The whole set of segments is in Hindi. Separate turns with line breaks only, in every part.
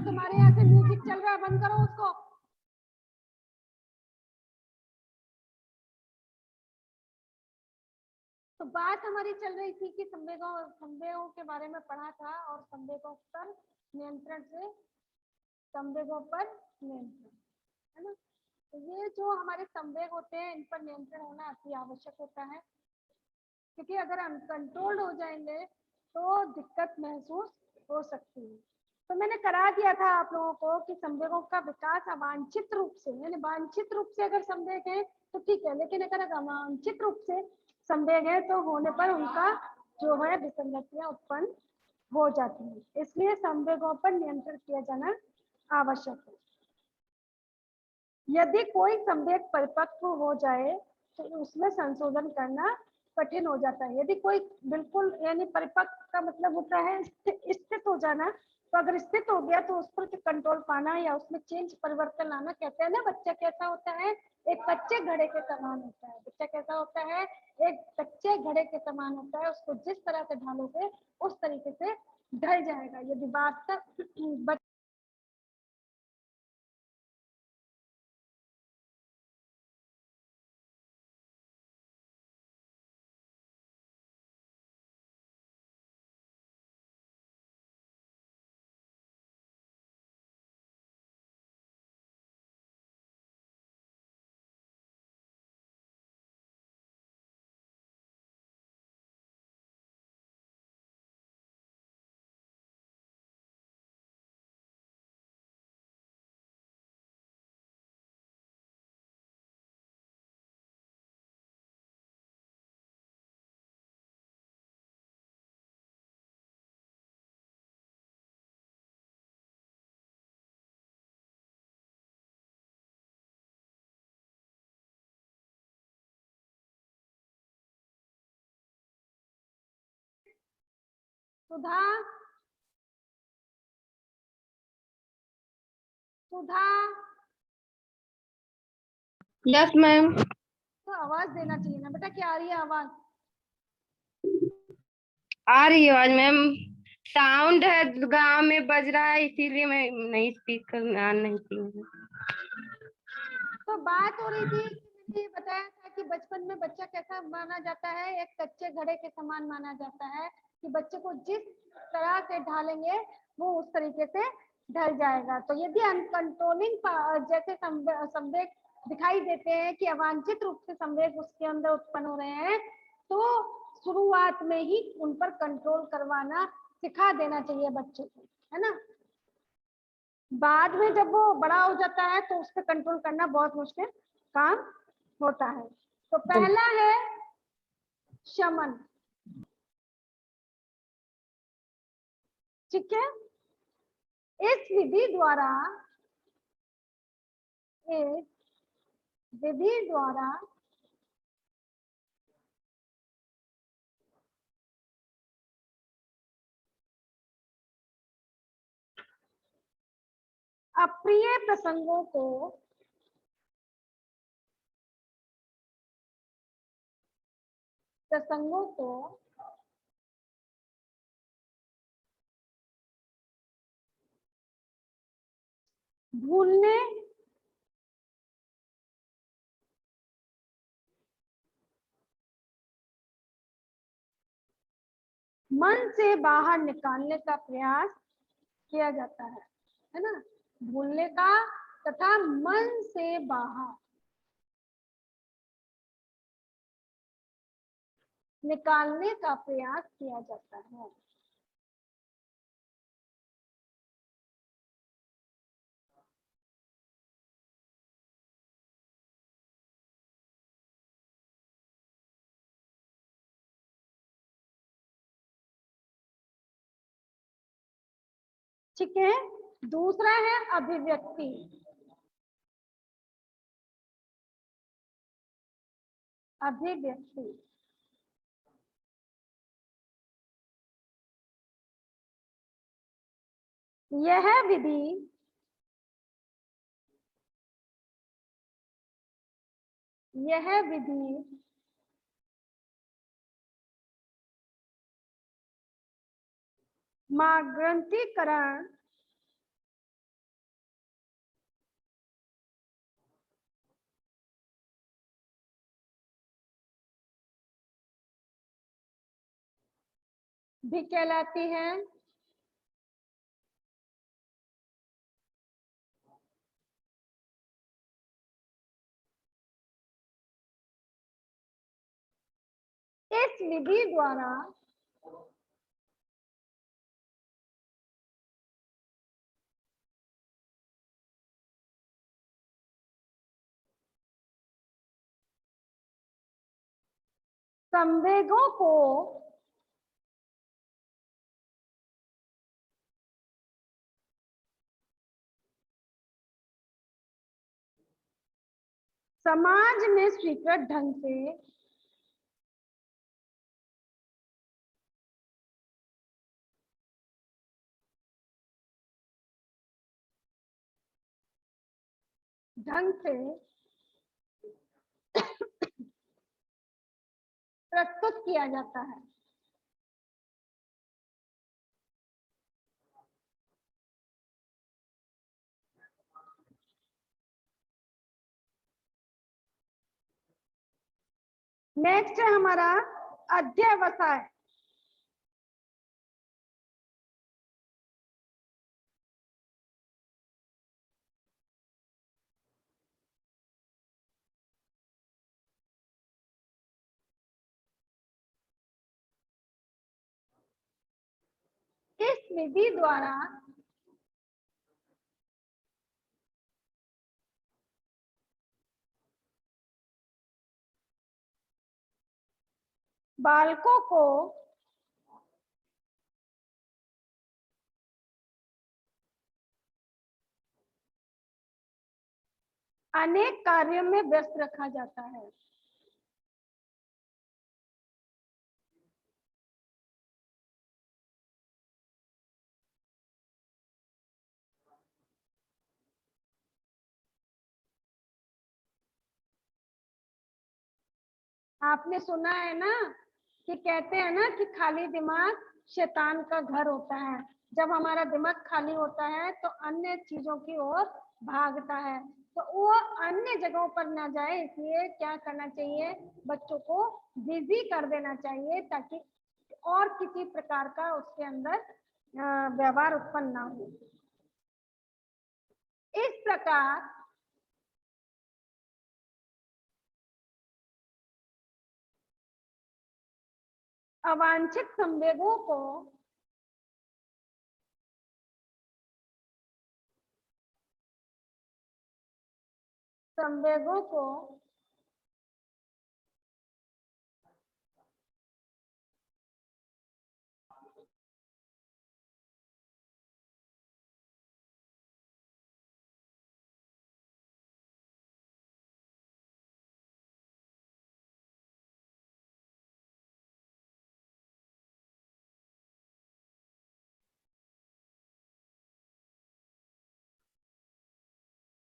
तुम्हारे यहाँ से म्यूजिक चल रहा है, बंद करो उसको। तो बात हमारी चल रही थी कि संवेगों के बारे में पढ़ा था, और संवेगों पर नियंत्रण से संवेगों पर नियंत्रण, है ना। तो ये जो हमारे संवेग होते हैं, इन पर नियंत्रण होना अति आवश्यक होता है, क्योंकि अगर हम कंट्रोल्ड हो जाएंगे तो दिक्कत महसूस हो सकती है। तो मैंने करा दिया था आप लोगों को कि संवेगों का विकास अवांछित रूप से, यानी वांछित रूप से अगर संवेग है तो ठीक है, लेकिन अगर अवांछित रूप से संवेग है तो होने पर उनका जो है विसंगतियां उत्पन्न हो जाती है। इसलिए संवेगों पर नियंत्रण किया जाना आवश्यक है। यदि कोई संवेग परिपक्व हो जाए तो उसमें संशोधन करना कठिन हो जाता है। यदि कोई बिल्कुल, यानी परिपक्व का मतलब होता है स्थित हो जाना, तो अगर स्थित हो गया तो उस पर कंट्रोल पाना या उसमें चेंज परिवर्तन लाना। कहते हैं ना, बच्चा कैसा होता है, एक कच्चे घड़े के समान होता है। बच्चा कैसा होता है, एक कच्चे घड़े के समान होता है। उसको जिस तरह से ढालोगे उस तरीके से ढल जाएगा। यदि वास्तव सुधा, सुधा,
यस मैम।
तो आवाज देना चाहिए ना बेटा। क्या आ रही है आवाज?
आ रही है आवाज मैम। साउंड है, गांव में बज रहा है, इसीलिए मैं नहीं स्पीकर ऑन नहीं की।
तो बात हो रही थी कि मैंने बताया था कि बचपन में बच्चा कैसा माना जाता है, एक कच्चे घड़े के समान माना जाता है, कि बच्चे को जिस तरह से ढालेंगे वो उस तरीके से ढल जाएगा। तो यदि अनकंट्रोलिंग जैसे संवेग दिखाई देते हैं कि अवांछित रूप से संवेग उसके अंदर उत्पन्न हो रहे हैं, तो शुरुआत में ही उन पर कंट्रोल करवाना सिखा देना चाहिए बच्चे को, है ना। बाद में जब वो बड़ा हो जाता है तो उस पर कंट्रोल करना बहुत मुश्किल काम होता है। तो पहला है शमन, ठीक है। इस विधि द्वारा इस विधि द्वारा अप्रिय प्रसंगों को प्रसंगों को भूलने मन से बाहर निकालने का प्रयास किया जाता है ना। भूलने का तथा मन से बाहर निकालने का प्रयास किया जाता है। ठीक है। दूसरा है अभिव्यक्ति। अभिव्यक्ति यह विधि यह विधि मार्गीकरण भी कहलाती है। इस विधि द्वारा संवेगों को समाज में स्वीकृत ढंग से प्रस्तुत किया जाता है। नेक्स्ट है हमारा अध्यवसाय। इस विधि द्वारा बालकों को अनेक कार्यों में व्यस्त रखा जाता है। आपने सुना है ना कि कहते हैं ना कि खाली दिमाग शैतान का घर होता है। जब हमारा दिमाग खाली होता है तो अन्य चीजों की ओर भागता है, तो वो अन्य जगहों पर ना जाए, इसलिए क्या करना चाहिए, बच्चों को बिजी कर देना चाहिए ताकि और किसी प्रकार का उसके अंदर व्यवहार उत्पन्न ना हो। इस प्रकार अवांछित संवेगों को संवेगों को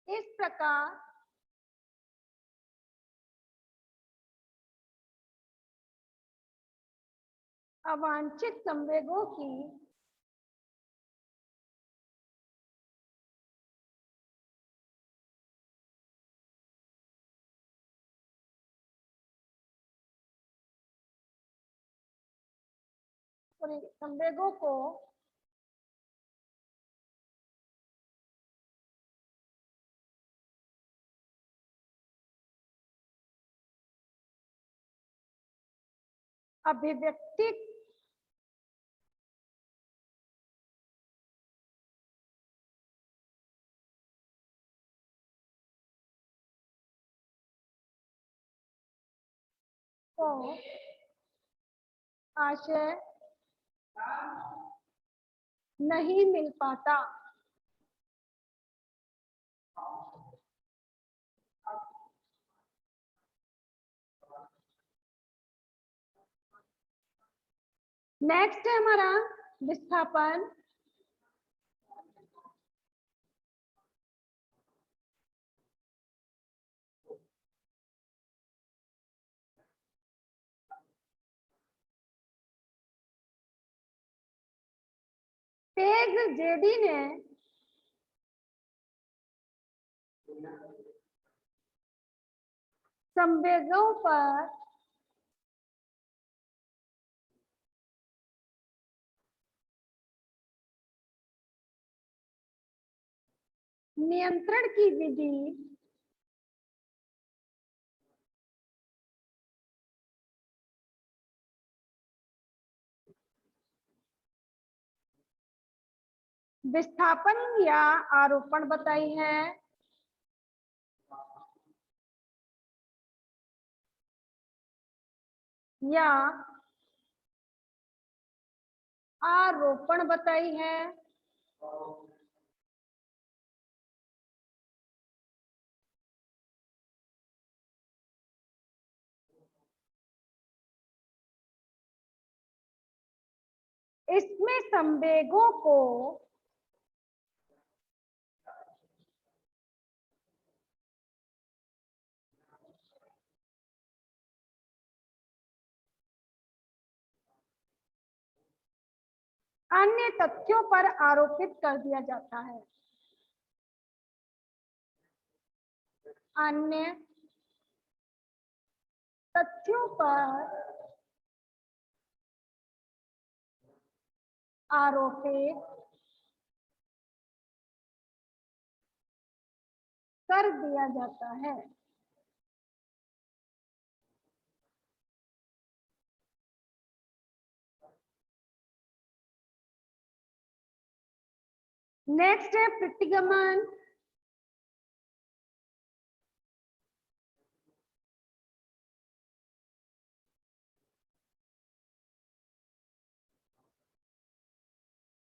इस प्रकार अवांछित संवेगों की संवेगों को अभिव्यक्ति को आशय नहीं मिल पाता। नेक्स्ट है हमारा विस्थापन। नेक्स्ट जेडी ने संवेगों पर नियंत्रण की विधि विस्थापन या आरोपण बताई है। या आरोपण बताई है। इसमें संवेगों को अन्य तथ्यों पर आरोपित कर दिया जाता है। अन्य तथ्यों पर आरोपित कर दिया जाता है। नेक्स्ट है प्रतिगमन।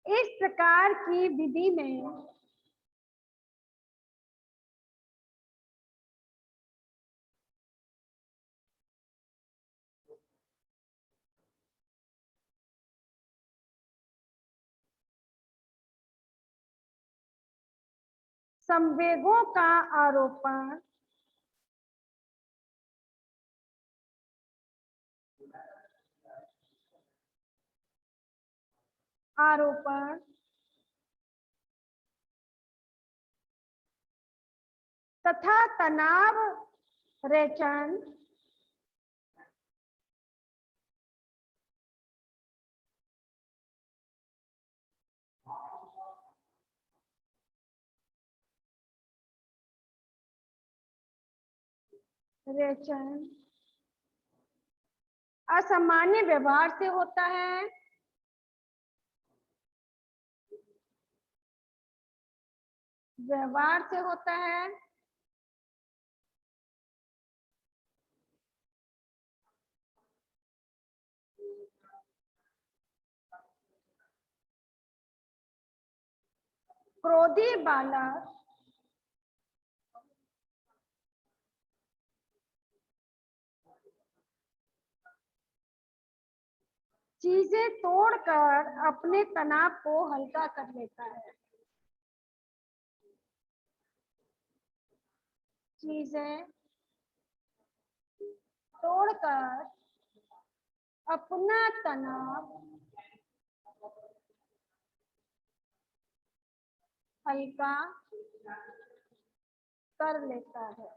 इस प्रकार की विधि में संवेगों का आरोपण तथा तनाव रेचन असामान्य व्यवहार से होता है। व्यवहार से होता है। क्रोधी बालक चीजें तोड़कर अपने तनाव को हल्का कर लेता है। चीजें तोड़कर अपना तनाव हल्का कर लेता है।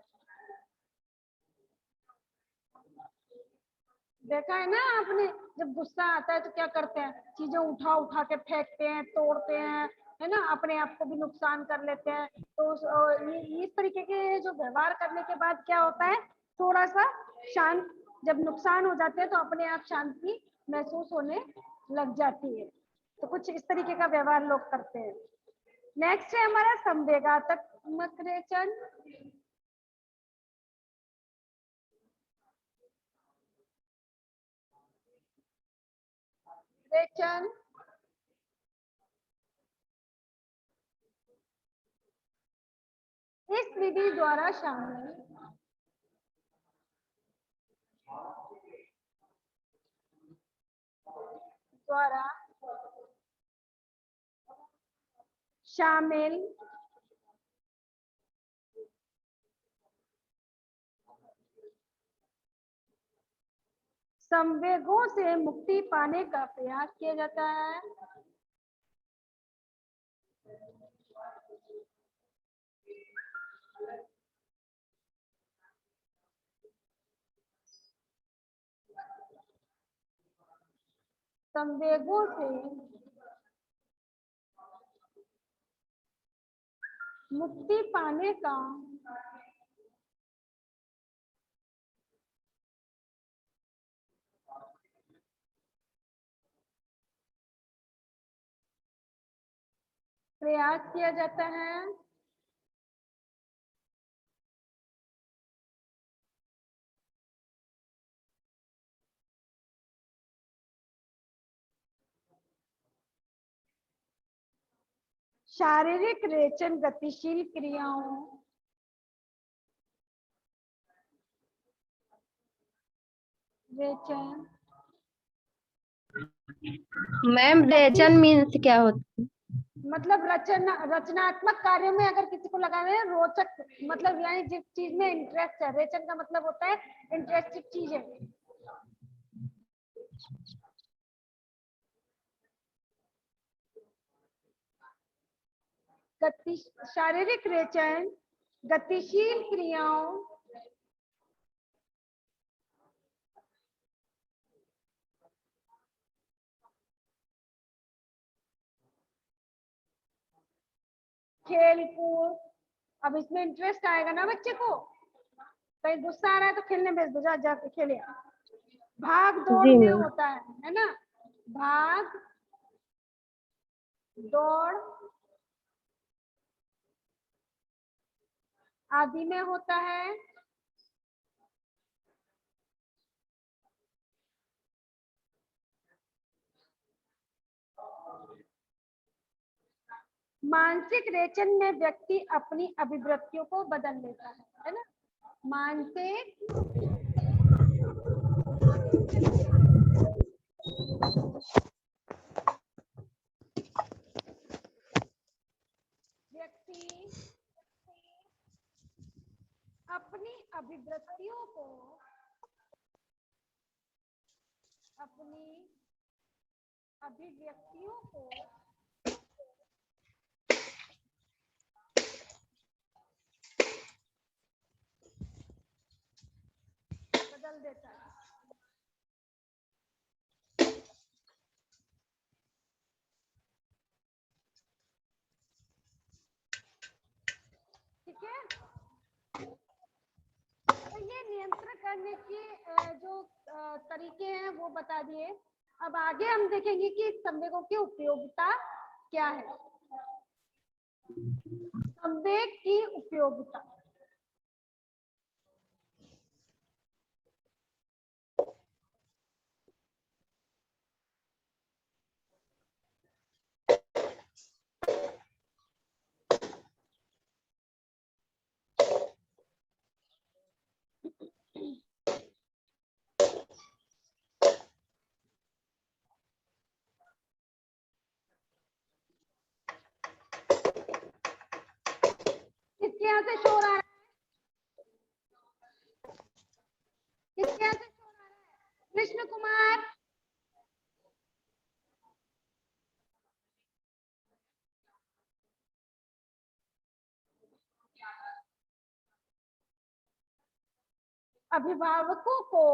देखा है ना आपने, जब गुस्सा आता है तो क्या करते हैं, चीजें उठा उठा के फेंकते हैं, तोड़ते हैं, है ना, अपने आप को भी नुकसान कर लेते हैं। तो इस तरीके के जो व्यवहार करने के बाद क्या होता है, थोड़ा सा शांत, जब नुकसान हो जाते हैं तो अपने आप शांति महसूस होने लग जाती है। तो कुछ इस तरीके का व्यवहार लोग करते हैं। नेक्स्ट है हमारा संवेगात्मक रेचन। रेचन इस विधि द्वारा शामिल संवेगों से मुक्ति पाने का प्रयास किया जाता है। संवेगों से मुक्ति पाने का प्रयास किया जाता है। शारीरिक रेचन गतिशील क्रियाओं रेचन
मैम रेचन मीन्स क्या होता है?
मतलब रचनात्मक कार्यों में अगर किसी को लगाना है रोचक, मतलब यानी जिस चीज में इंटरेस्ट है। रेचन का मतलब होता है इंटरेस्टिंग चीज है। शारीरिक रेचन गतिशील क्रियाओं खेल कूद, अब इसमें इंटरेस्ट आएगा ना बच्चे को। कहीं गुस्सा आ रहा है तो खेलने भेज दो, जा जाके खेले। भाग दौड़
जी
में
मैम।
होता है ना, भाग दौड़ आदि में होता है। मानसिक रेचन में व्यक्ति अपनी अभिवृत्तियों को बदल लेता है ना। मानसिक व्यक्ति अपनी अभिवृत्तियों को बदल देता है। ठीक है, तो ये नियंत्रण करने के जो तरीके हैं वो बता दिए। अब आगे हम देखेंगे कि संवेगों की उपयोगिता क्या है। संवेग की उपयोगिता, किसके यहाँ से शोर आ रहा है? किसके यहाँ से शोर आ रहा है? कृष्ण कुमार, अभिभावकों को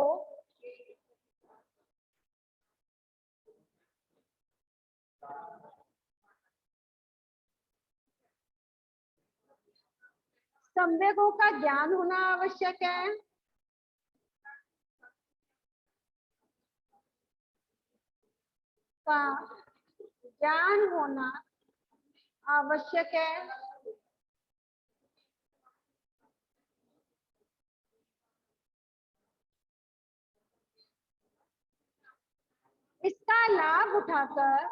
संवेगों का ज्ञान होना आवश्यक है। का ज्ञान होना आवश्यक है। इसका लाभ उठाकर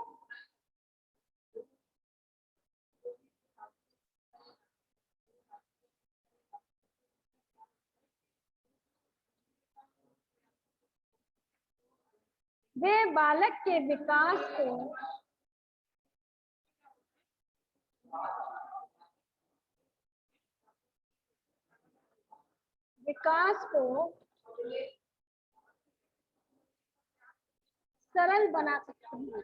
वे बालक के विकास को सरल बना सकते हैं।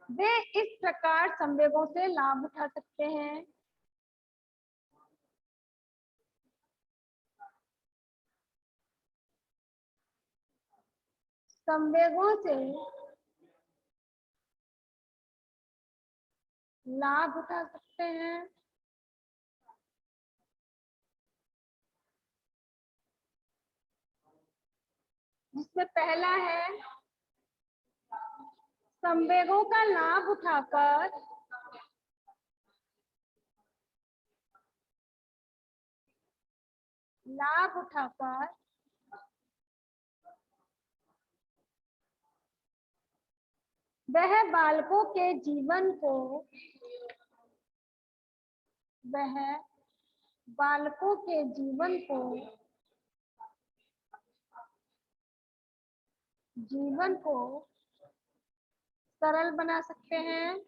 वे इस प्रकार संवेगों से लाभ उठा सकते हैं। संवेगों से लाभ उठा सकते हैं। जिसमें पहला है, संवेगों का लाभ उठाकर वह बालकों के जीवन को सरल बना सकते हैं।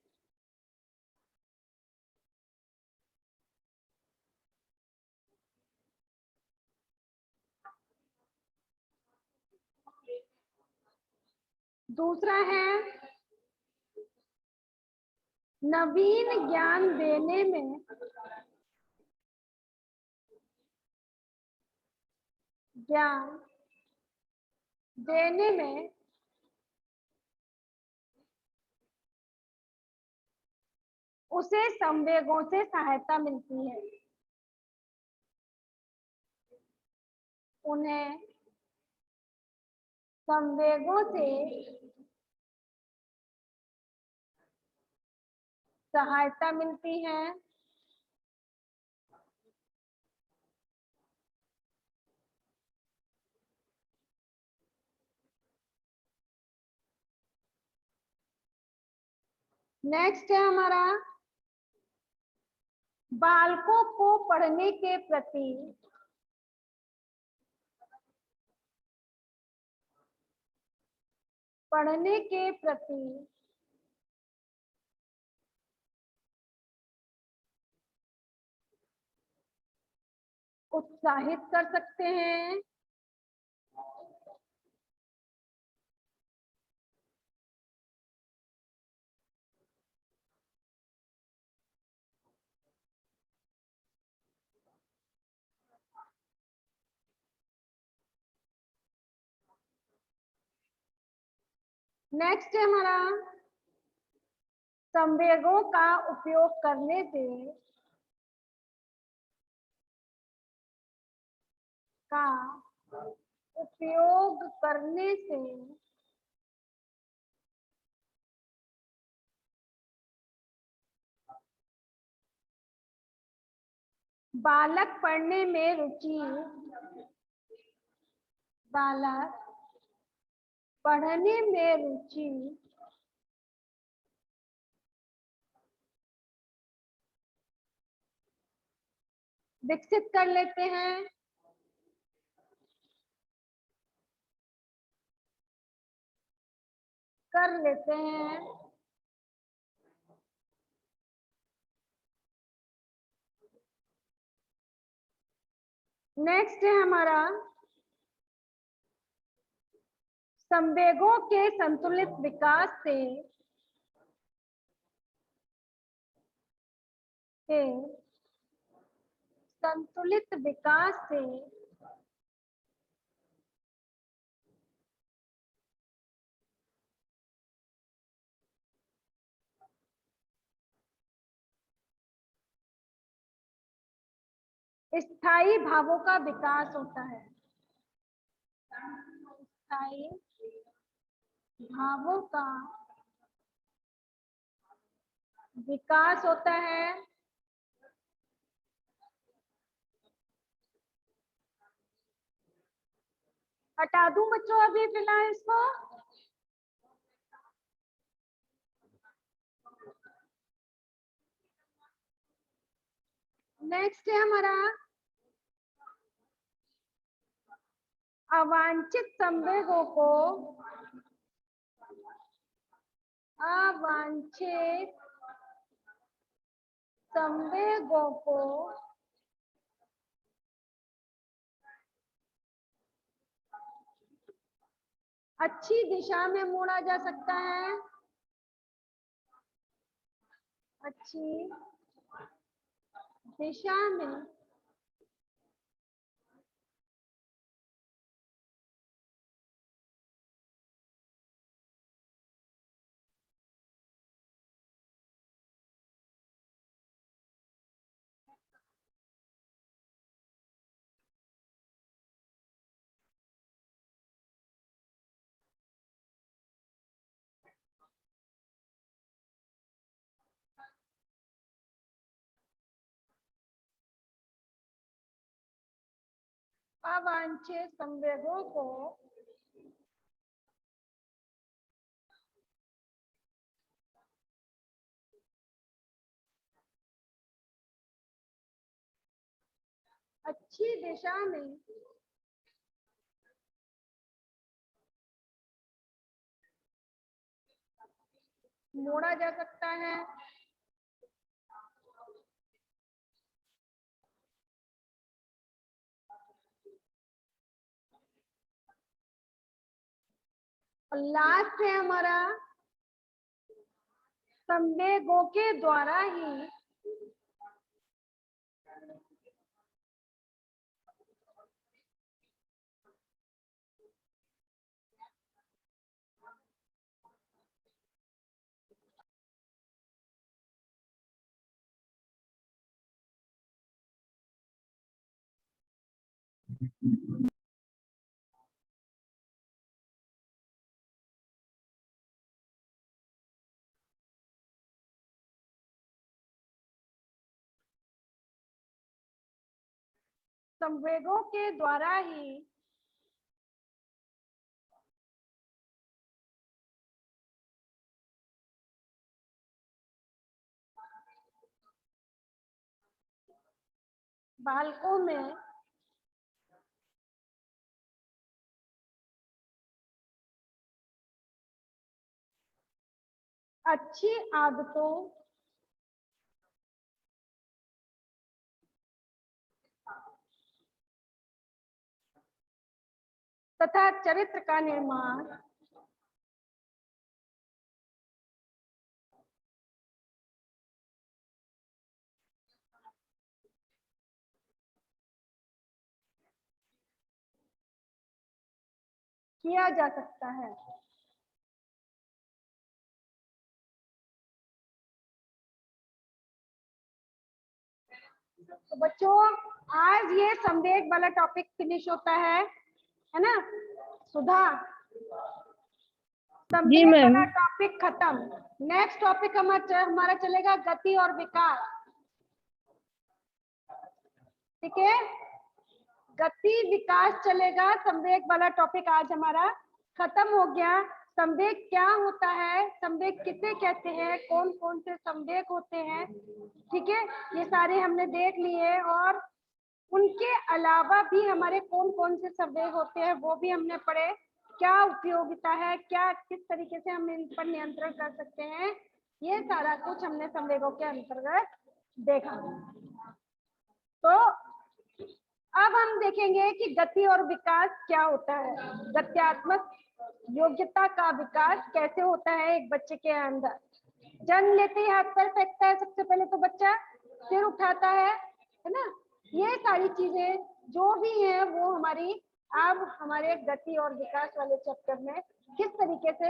दूसरा है, नवीन ज्ञान देने में उसे संवेगों से सहायता मिलती है। उन्हें संवेगों से सहायता मिलती है। नेक्स्ट है हमारा, बालकों को पढ़ने के प्रति उत्साहित कर सकते हैं। नेक्स्ट है हमारा, संवेगों का उपयोग करने से बालक पढ़ने में रुचि विकसित कर लेते हैं। नेक्स्ट है हमारा, संवेगों के संतुलित विकास से स्थायी भावों का विकास होता है। स्थायी भावों का विकास होता है। हटा दूं बच्चों अभी फिलहाल इसको। नेक्स्ट है हमारा, अवांछित संवेगों को अच्छी दिशा में मोड़ा जा सकता है। अच्छी दिशा में अवांछित संवेगों को अच्छी दिशा में मोड़ा जा सकता है। और लास्ट है हमारा संवेगों के द्वारा ही संवेगों के द्वारा ही बालकों में अच्छी आदतों तथा चरित्र का निर्माण किया जा सकता है। तो बच्चों आज ये संवेग वाला टॉपिक फिनिश होता है ना सुधा?
जी
संवेग
मैम।
वाला टॉपिक खत्म। नेक्स्ट टॉपिक हमारा चलेगा गति और विकास। ठीक है, गति विकास चलेगा। संवेग वाला टॉपिक आज हमारा खत्म हो गया। संवेग क्या होता है, संवेग किसे कहते हैं, कौन कौन से संवेग होते हैं, ठीक है, ये सारे हमने देख लिए। और उनके अलावा भी हमारे कौन कौन से संवेग होते हैं वो भी हमने पढ़े। क्या उपयोगिता है, क्या किस तरीके से हम इन पर नियंत्रण कर सकते हैं, ये सारा कुछ हमने संवेगों के अंतर्गत देखा। तो अब हम देखेंगे कि गति और विकास क्या होता है। गत्यात्मक योग्यता का विकास कैसे होता है एक बच्चे के अंदर। जन्म लेते ही हाथ पैर फेंकता है, सबसे पहले तो बच्चा सिर उठाता है ना। ये सारी चीजें जो भी हैं वो हमारी अब हमारे गति और विकास वाले चैप्टर में किस तरीके से